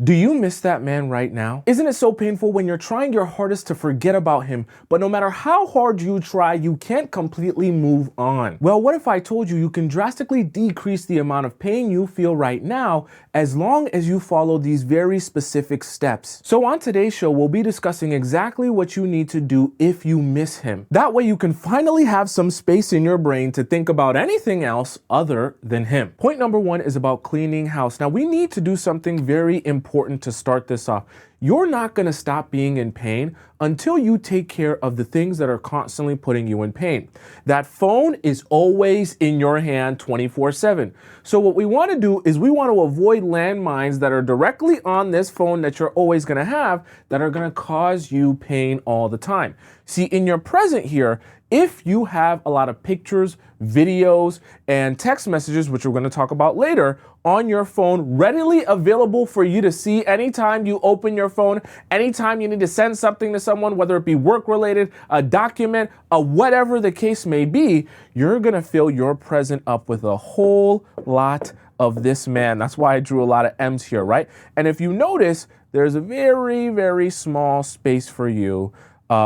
Do you miss that man right now? Isn't it so painful when you're trying your hardest to forget about him, but no matter how hard you try, you can't completely move on? Well, what if I told you you can drastically decrease the amount of pain you feel right now as long as you follow these very specific steps? So on today's show, we'll be discussing exactly what you need to do if you miss him. That way you can finally have some space in your brain to think about anything else other than him. Point number one is about cleaning house. Now we need to do something very important to start this off. You're not going to stop being in pain until you take care of the things that are constantly putting you in pain. That phone is always in your hand 24/7. So what we want to do is we want to avoid landmines that are directly on this phone that you're always going to have that are going to cause you pain all the time. See, in your present here, if you have a lot of pictures, videos, and text messages, which we're going to talk about later, on your phone, readily available for you to see anytime you open your phone, anytime you need to send something to someone, whether it be work-related, a document, whatever the case may be, you're going to fill your present up with a whole lot of this man. That's why I drew a lot of M's here, right? And if you notice, there's a very, very small space for you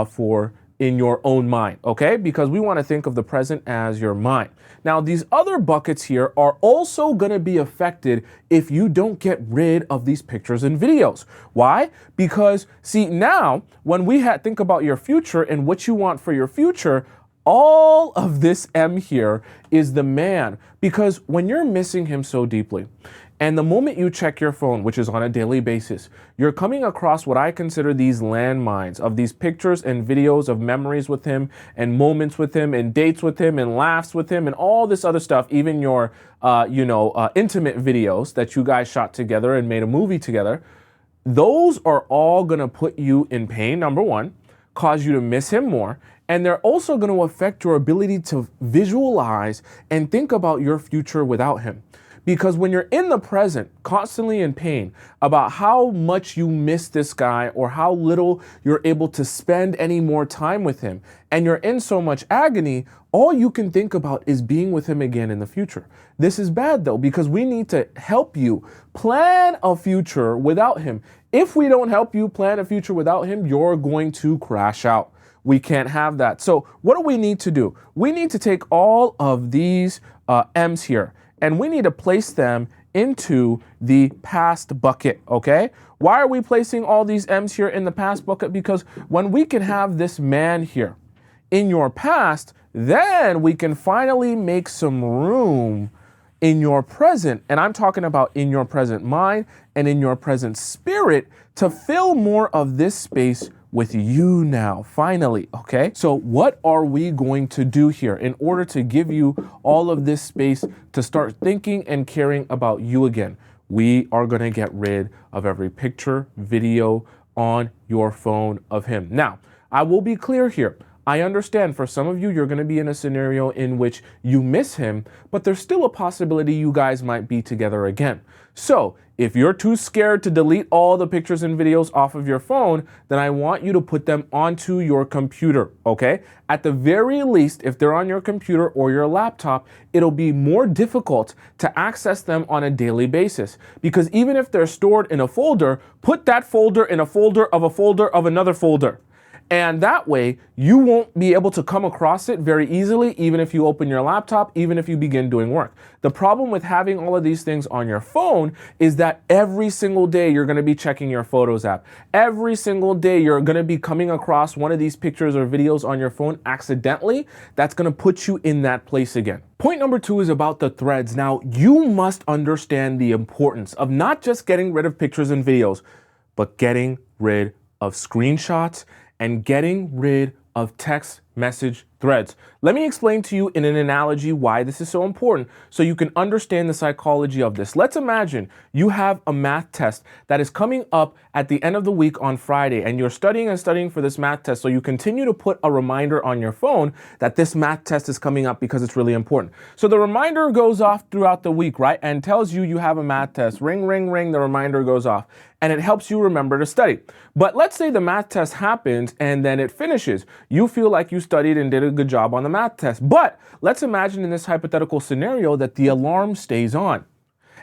for in your own mind, okay? Because we want to think of the present as your mind. Now, these other buckets here are also going to be affected if you don't get rid of these pictures and videos. Why? Because, see, now, when we think about your future and what you want for your future, all of this M here is the man. Because when you're missing him so deeply, and the moment you check your phone, which is on a daily basis, you're coming across what I consider these landmines of these pictures and videos of memories with him and moments with him and dates with him and laughs with him and all this other stuff, even your, intimate videos that you guys shot together and made a movie together. Those are all going to put you in pain, number one, cause you to miss him more. And they're also going to affect your ability to visualize and think about your future without him. Because when you're in the present, constantly in pain about how much you miss this guy or how little you're able to spend any more time with him, and you're in so much agony, all you can think about is being with him again in the future. This is bad though, because we need to help you plan a future without him. If we don't help you plan a future without him, you're going to crash out. We can't have that. So what do we need to do? We need to take all of these M's here, and we need to place them into the past bucket, okay? Why are we placing all these M's here in the past bucket? Because when we can have this man here in your past, then we can finally make some room in your present. And I'm talking about in your present mind and in your present spirit to fill more of this space with you now, finally, okay? So what are we going to do here in order to give you all of this space to start thinking and caring about you again? We are gonna get rid of every picture, video on your phone of him. Now, I will be clear here. I understand for some of you, you're gonna be in a scenario in which you miss him, but there's still a possibility you guys might be together again. So if you're too scared to delete all the pictures and videos off of your phone, then I want you to put them onto your computer, okay? At the very least, if they're on your computer or your laptop, it'll be more difficult to access them on a daily basis. Because even if they're stored in a folder, put that folder in a folder of another folder. And that way, you won't be able to come across it very easily, even if you open your laptop, even if you begin doing work. The problem with having all of these things on your phone is that every single day you're going to be checking your Photos app. Every single day you're going to be coming across one of these pictures or videos on your phone accidentally. That's going to put you in that place again. Point number two is about the threads. Now, you must understand the importance of not just getting rid of pictures and videos, but getting rid of screenshots and getting rid of text message threads. Let me explain to you in an analogy why this is so important so you can understand the psychology of this. Let's imagine you have a math test that is coming up at the end of the week on Friday, and you're studying and studying for this math test, so you continue to put a reminder on your phone that this math test is coming up because it's really important. So the reminder goes off throughout the week, right, and tells you you have a math test. Ring, ring, ring, the reminder goes off, and it helps you remember to study. But let's say the math test happens and then it finishes. You feel like you studied and did a good job on the math test. But let's imagine in this hypothetical scenario that the alarm stays on.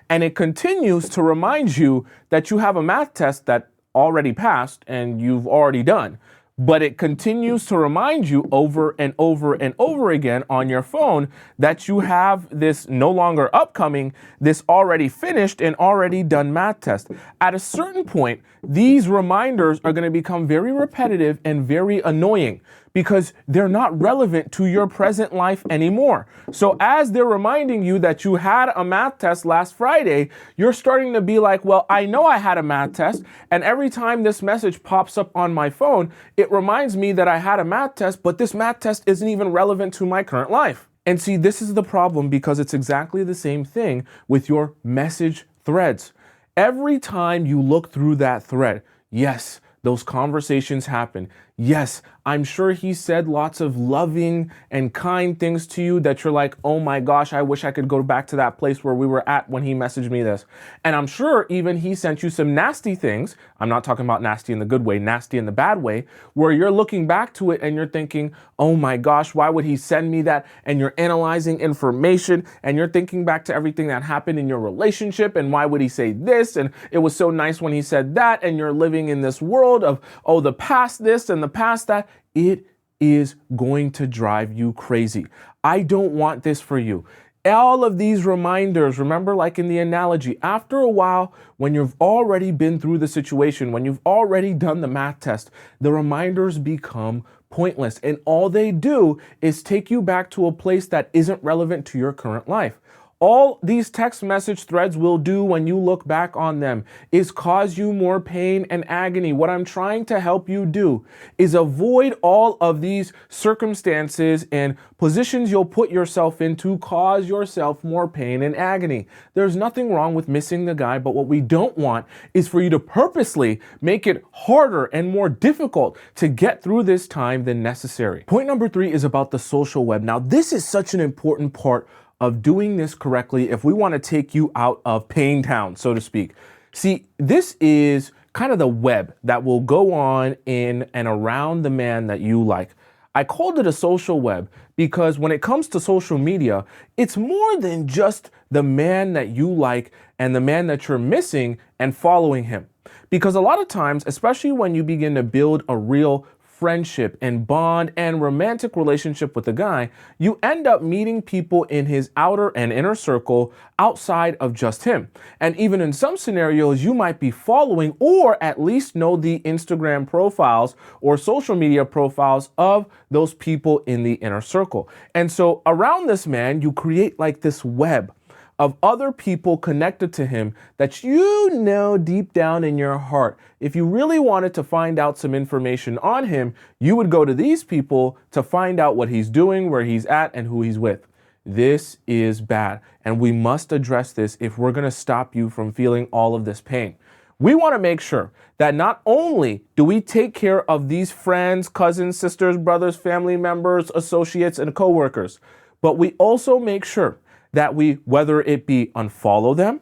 and it continues to remind you that you have a math test that already passed and you've already done. But it continues to remind you over and over and over again on your phone that you have this no longer upcoming, this already finished and already done math test. At a certain point, these reminders are going to become very repetitive and very annoying because they're not relevant to your present life anymore. So as they're reminding you that you had a math test last Friday, you're starting to be like, well, I know I had a math test, and every time this message pops up on my phone, it reminds me that I had a math test, but this math test isn't even relevant to my current life. And see, this is the problem because it's exactly the same thing with your message threads. Every time you look through that thread, yes, those conversations happen. Yes, I'm sure he said lots of loving and kind things to you that you're like, oh my gosh, I wish I could go back to that place where we were at when he messaged me this. And I'm sure even he sent you some nasty things. I'm not talking about nasty in the good way, nasty in the bad way, where you're looking back to it and you're thinking, oh my gosh, why would he send me that? And you're analyzing information and you're thinking back to everything that happened in your relationship and why would he say this? And it was so nice when he said that. And you're living in this world of, oh, the past this and the past that. It is going to drive you crazy. I don't want this for you. All of these reminders, remember, like in the analogy, after a while, when you've already been through the situation, when you've already done the math test, the reminders become pointless. And all they do is take you back to a place that isn't relevant to your current life. All these text message threads will do when you look back on them is cause you more pain and agony. What I'm trying to help you do is avoid all of these circumstances and positions you'll put yourself in to cause yourself more pain and agony. There's nothing wrong with missing the guy, but what we don't want is for you to purposely make it harder and more difficult to get through this time than necessary. Point number 3 is about the social web. Now, this is such an important part of doing this correctly if we want to take you out of Pain Town, so to speak. See, this is kind of the web that will go on in and around the man that you like. I called it a social web because when it comes to social media, it's more than just the man that you like and the man that you're missing and following him. Because a lot of times, especially when you begin to build a real friendship and bond and romantic relationship with a guy, you end up meeting people in his outer and inner circle outside of just him. And even in some scenarios, you might be following or at least know the Instagram profiles or social media profiles of those people in the inner circle. And so around this man, you create like this web of other people connected to him that you know deep down in your heart, if you really wanted to find out some information on him, you would go to these people to find out what he's doing, where he's at, and who he's with. This is bad, and we must address this if we're gonna stop you from feeling all of this pain. We wanna make sure that not only do we take care of these friends, cousins, sisters, brothers, family members, associates, and coworkers, but we also make sure that we, whether it be unfollow them,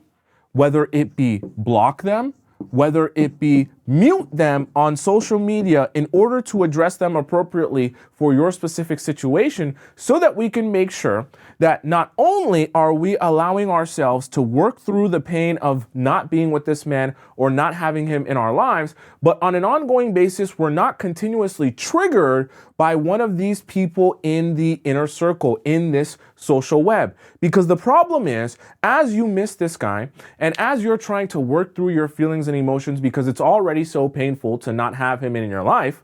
whether it be block them, whether it be mute them on social media in order to address them appropriately for your specific situation so that we can make sure that not only are we allowing ourselves to work through the pain of not being with this man or not having him in our lives, but on an ongoing basis, we're not continuously triggered by one of these people in the inner circle, in this social web. Because the problem is, as you miss this guy, and as you're trying to work through your feelings and emotions because it's already so painful to not have him in your life,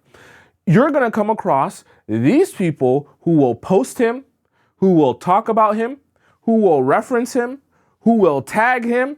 you're going to come across these people who will post him, who will talk about him, who will reference him, who will tag him,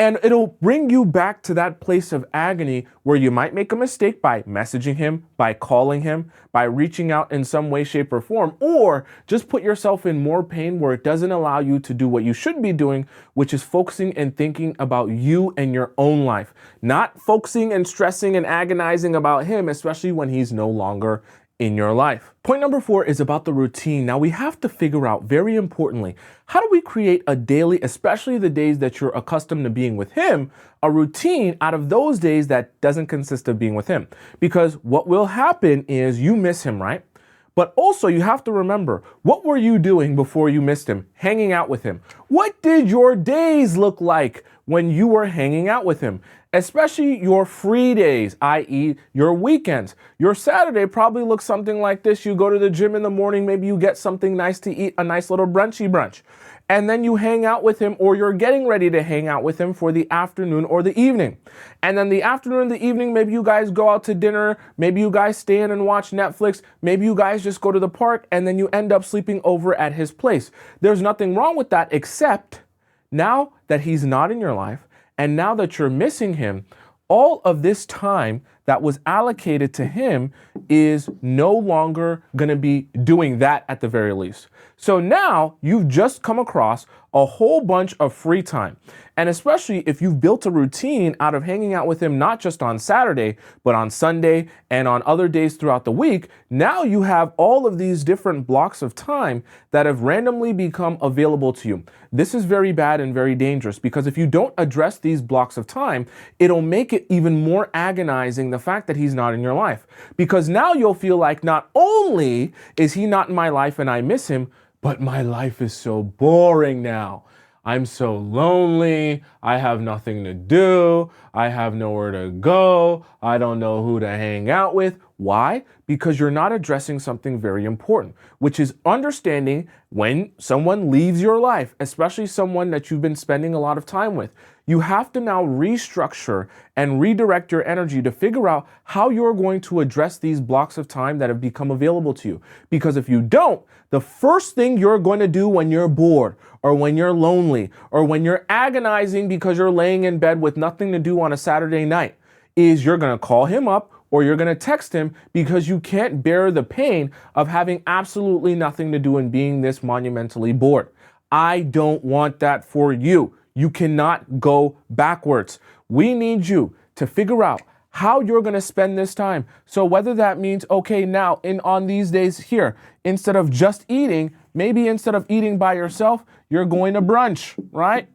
and it'll bring you back to that place of agony where you might make a mistake by messaging him, by calling him, by reaching out in some way, shape, or form, or just put yourself in more pain where it doesn't allow you to do what you should be doing, which is focusing and thinking about you and your own life, not focusing and stressing and agonizing about him, especially when he's no longer in your life. Point number 4 is about the routine. Now we have to figure out, very importantly, how do we create a daily, especially the days that you're accustomed to being with him, a routine out of those days that doesn't consist of being with him? Because what will happen is you miss him, right? But also you have to remember, what were you doing before you missed him? Hanging out with him. What did your days look like when you were hanging out with him? Especially your free days, i.e. your weekends. Your Saturday probably looks something like this. You go to the gym in the morning, maybe you get something nice to eat, a nice little brunchy brunch. And then you hang out with him, or you're getting ready to hang out with him for the afternoon or the evening. And then the afternoon and the evening, maybe you guys go out to dinner, maybe you guys stay in and watch Netflix, maybe you guys just go to the park, and then you end up sleeping over at his place. There's nothing wrong with that, except now that he's not in your life, and now that you're missing him, all of this time that was allocated to him is no longer going to be doing that at the very least. So now you've just come across a whole bunch of free time. And especially if you've built a routine out of hanging out with him, not just on Saturday, but on Sunday and on other days throughout the week, now you have all of these different blocks of time that have randomly become available to you. This is very bad and very dangerous, because if you don't address these blocks of time, it'll make it even more agonizing, the fact that he's not in your life. Because now you'll feel like, not only is he not in my life and I miss him, but my life is so boring now. I'm so lonely. I have nothing to do. I have nowhere to go. I don't know who to hang out with. Why? Because you're not addressing something very important, which is understanding when someone leaves your life, especially someone that you've been spending a lot of time with. You have to now restructure and redirect your energy to figure out how you're going to address these blocks of time that have become available to you. Because if you don't, the first thing you're going to do when you're bored, or when you're lonely, or when you're agonizing because you're laying in bed with nothing to do on a Saturday night, is you're going to call him up, or you're going to text him, because you can't bear the pain of having absolutely nothing to do and being this monumentally bored. I don't want that for you. You cannot go backwards. We need you to figure out how you're going to spend this time. So whether that means, okay, now on these days here, instead of just eating, maybe instead of eating by yourself, you're going to brunch, right?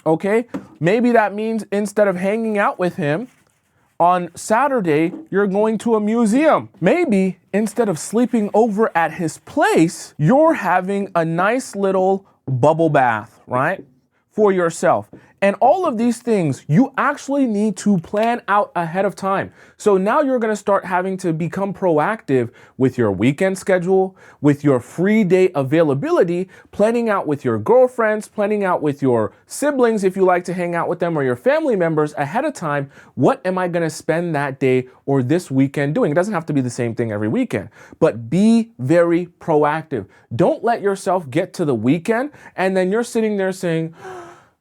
Okay. Maybe that means instead of hanging out with him on Saturday, you're going to a museum. Maybe instead of sleeping over at his place, you're having a nice little bubble bath, right? For yourself. And all of these things you actually need to plan out ahead of time. So now you're going to start having to become proactive with your weekend schedule, with your free day availability, planning out with your girlfriends, planning out with your siblings if you like to hang out with them, or your family members ahead of time. What am I going to spend that day or this weekend doing? It doesn't have to be the same thing every weekend, but be very proactive. Don't let yourself get to the weekend and then you're sitting there saying,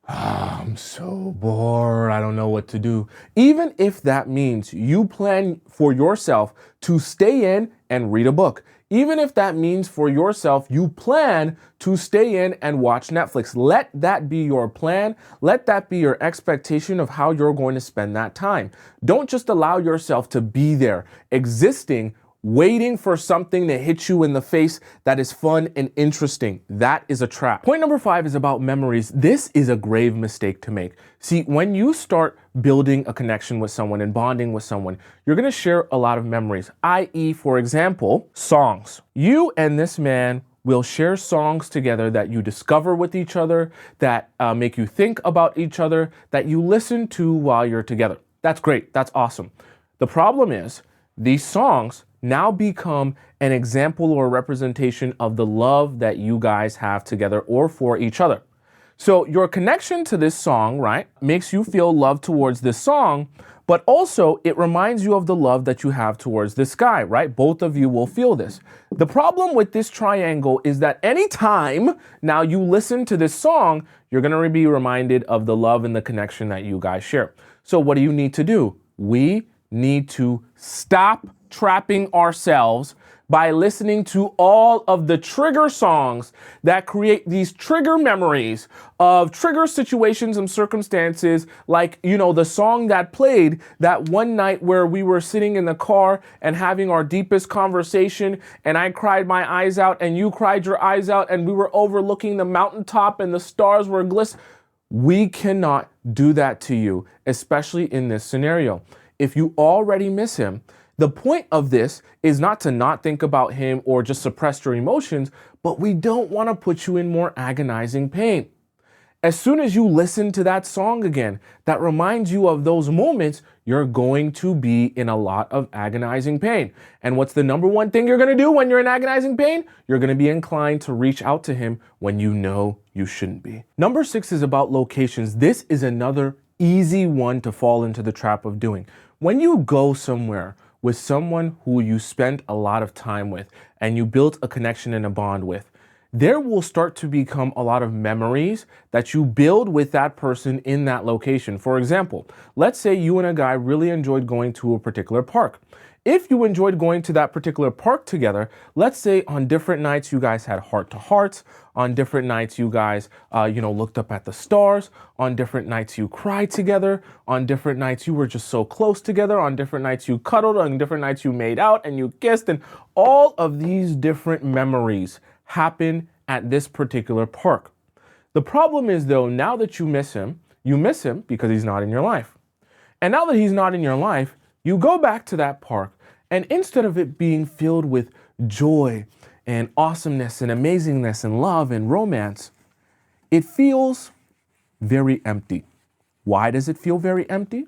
I'm so bored. I don't know what to do. Even if that means you plan for yourself to stay in and read a book. Even if that means for yourself, you plan to stay in and watch Netflix. Let that be your plan. Let that be your expectation of how you're going to spend that time. Don't just allow yourself to be there, existing, waiting for something to hit you in the face that is fun and interesting. That is a trap. Point number 5 is about memories. This is a grave mistake to make. See, when you start building a connection with someone and bonding with someone, you're going to share a lot of memories, i.e., for example, songs. You and this man will share songs together that you discover with each other, that make you think about each other, that you listen to while you're together. That's great. That's awesome. The problem is these songs now become an example or representation of the love that you guys have together or for each other. So your connection to this song, right, makes you feel love towards this song, but also it reminds you of the love that you have towards this guy, right? Both of you will feel this. The problem with this triangle is that anytime now you listen to this song, you're going to be reminded of the love and the connection that you guys share. So what do you need to do? We need to stop trapping ourselves by listening to all of the trigger songs that create these trigger memories of trigger situations and circumstances, like, you know, the song that played that one night where we were sitting in the car and having our deepest conversation, and I cried my eyes out and you cried your eyes out, and we were overlooking the mountaintop and the stars were glistening. We cannot do that to you, especially in this scenario. If you already miss him, The point of this is not to not think about him or just suppress your emotions, but we don't want to put you in more agonizing pain. As soon as you listen to that song again, that reminds you of those moments, you're going to be in a lot of agonizing pain. And what's the number one thing you're going to do when you're in agonizing pain? You're going to be inclined to reach out to him when you know you shouldn't be. Number 6 is about locations. This is another easy one to fall into the trap of doing. When you go somewhere with someone who you spent a lot of time with and you built a connection and a bond with, there will start to become a lot of memories that you build with that person in that location. For example, let's say you and a guy really enjoyed going to a particular park. If you enjoyed going to that particular park together, let's say on different nights you guys had heart-to-hearts, on different nights you guys, looked up at the stars, on different nights you cried together, on different nights you were just so close together, on different nights you cuddled, on different nights you made out and you kissed, and all of these different memories happen at this particular park. The problem is though, now that you miss him because he's not in your life. And now that he's not in your life, you go back to that park, and instead of it being filled with joy and awesomeness and amazingness and love and romance, it feels very empty. Why does it feel very empty?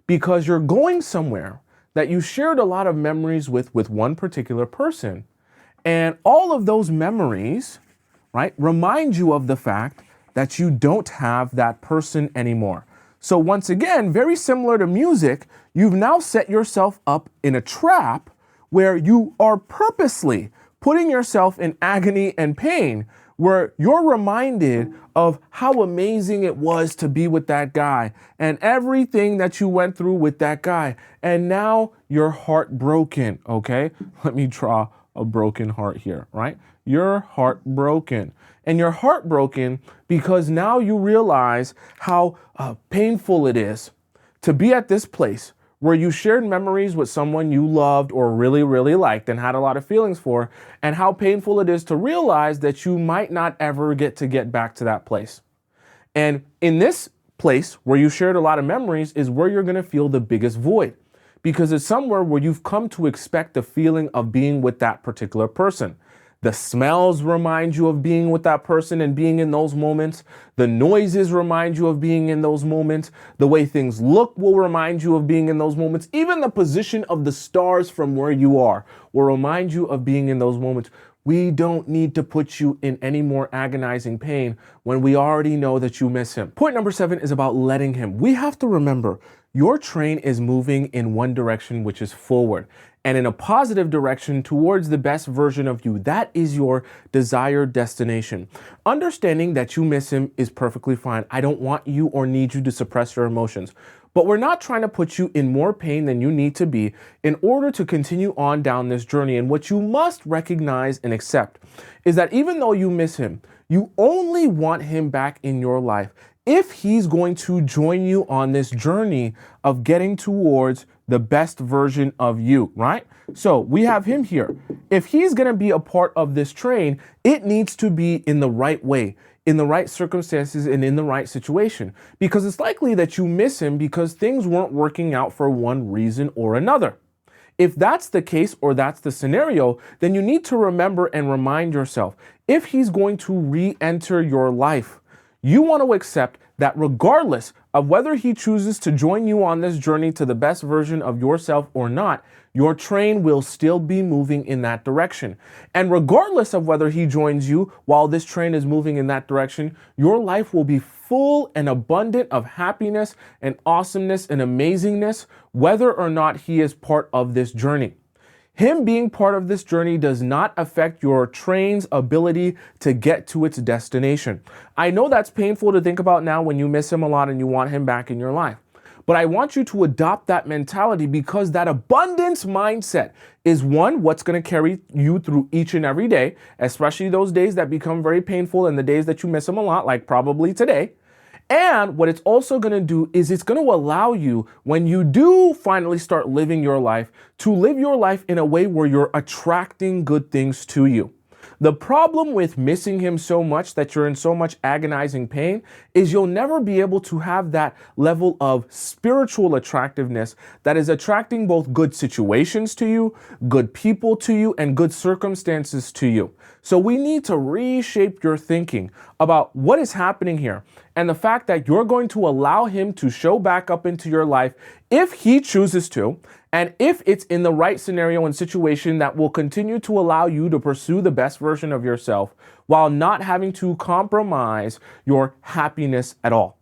Because you're going somewhere that you shared a lot of memories with one particular person. And all of those memories, right, remind you of the fact that you don't have that person anymore. So once again, very similar to music, you've now set yourself up in a trap where you are purposely putting yourself in agony and pain, where you're reminded of how amazing it was to be with that guy and everything that you went through with that guy. And now you're heartbroken, okay? Let me draw a broken heart here, right? You're heartbroken. And you're heartbroken because now you realize how painful it is to be at this place where you shared memories with someone you loved or really, really liked and had a lot of feelings for, and how painful it is to realize that you might not ever get back to that place. And in this place where you shared a lot of memories is where you're going to feel the biggest void, because it's somewhere where you've come to expect the feeling of being with that particular person. The smells remind you of being with that person and being in those moments. The noises remind you of being in those moments. The way things look will remind you of being in those moments. Even the position of the stars from where you are will remind you of being in those moments. We don't need to put you in any more agonizing pain when we already know that you miss him. Point number 7 is about letting him. We have to remember your train is moving in one direction, which is forward, and in a positive direction towards the best version of you. That is your desired destination. Understanding that you miss him is perfectly fine. I don't want you or need you to suppress your emotions. But we're not trying to put you in more pain than you need to be in order to continue on down this journey. And what you must recognize and accept is that even though you miss him, you only want him back in your life if he's going to join you on this journey of getting towards the best version of you, right? So we have him here. If he's going to be a part of this train, it needs to be in the right way, in the right circumstances, and in the right situation, because it's likely that you miss him because things weren't working out for one reason or another. If that's the case, or that's the scenario, then you need to remember and remind yourself, if he's going to re-enter your life, you want to accept that regardless of whether he chooses to join you on this journey to the best version of yourself or not, your train will still be moving in that direction. And regardless of whether he joins you while this train is moving in that direction, your life will be full and abundant of happiness and awesomeness and amazingness, whether or not he is part of this journey. Him being part of this journey does not affect your train's ability to get to its destination. I know that's painful to think about now when you miss him a lot and you want him back in your life. But I want you to adopt that mentality, because that abundance mindset is what's going to carry you through each and every day, especially those days that become very painful and the days that you miss him a lot, like probably today. And what it's also going to do is it's going to allow you, when you do finally start living your life, to live your life in a way where you're attracting good things to you. The problem with missing him so much that you're in so much agonizing pain is you'll never be able to have that level of spiritual attractiveness that is attracting both good situations to you, good people to you, and good circumstances to you. So we need to reshape your thinking about what is happening here and the fact that you're going to allow him to show back up into your life if he chooses to, and if it's in the right scenario and situation that will continue to allow you to pursue the best version of yourself while not having to compromise your happiness at all.